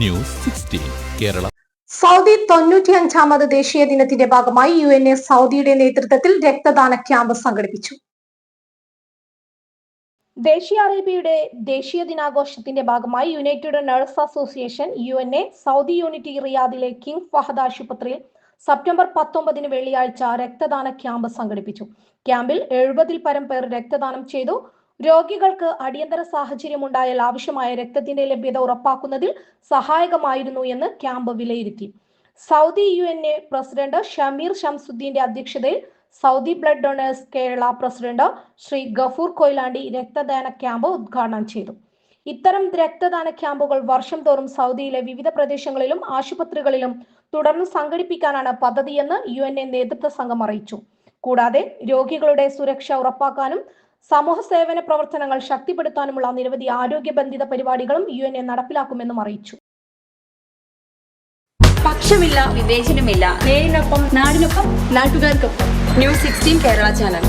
News 16 Kerala. Saudi 95ാമത് ദേശീയ ദിനത്തിന്റെ ഭാഗമായി UNA സൗദിയുടെ നേതൃത്വത്തിൽ രക്തദാന ക്യാമ്പ് സംഘടിപ്പിച്ചു. ദേശീയ അറേബ്യയുടെ ദേശീയ ദിനാഘോഷത്തിന്റെ ഭാഗമായി united nurse association UNA Saudi unity റിയാദിലെ കിങ് ഫഹദ് ആശുപത്രിയിൽ സെപ്റ്റംബർ 19 വെള്ളിയാഴ്ച രക്തദാന ക്യാമ്പ് സംഘടിപ്പിച്ചു. ക്യാമ്പിൽ 70-ൽ പരം പേർ രക്തദാനം ചെയ്തു. രോഗികൾക്ക് അടിയന്തര സാഹചര്യം ഉണ്ടായാൽ ആവശ്യമായ രക്തത്തിന്റെ ലഭ്യത ഉറപ്പാക്കുന്നതിൽ സഹായകമായിരുന്നു എന്ന് ക്യാമ്പ് വിലയിരുത്തി. സൗദി UNA പ്രസിഡന്റ് ഷമീർ ഷംസുദ്ദീന്റെ അധ്യക്ഷതയിൽ Saudi blood donors Kerala president Shri Gafoor Koyilandy രക്തദാന ക്യാമ്പ് ഉദ്ഘാടനം ചെയ്തു. ഇത്തരം രക്തദാന ക്യാമ്പുകൾ വർഷം തോറും സൗദിയിലെ വിവിധ പ്രദേശങ്ങളിലും ആശുപത്രികളിലും തുടർന്ന് സംഘടിപ്പിക്കാനാണ് പദ്ധതിയെന്ന് UNA നേതൃത്വ സംഘം അറിയിച്ചു. കൂടാതെ രോഗികളുടെ സുരക്ഷ ഉറപ്പാക്കാനും സമൂഹ സേവന പ്രവർത്തനങ്ങൾ ശക്തിപ്പെടുത്താനുമുള്ള നിരവധി ആരോഗ്യബന്ധിത പരിപാടികളും UNA നടപ്പിലാക്കുമെന്നും അറിയിച്ചു. പക്ഷമില്ല, വിവേചനമില്ല. നേരിനൊപ്പം, നാടിനൊപ്പം, നാട്ടുകാർക്കൊപ്പം. News 16 Kerala channel.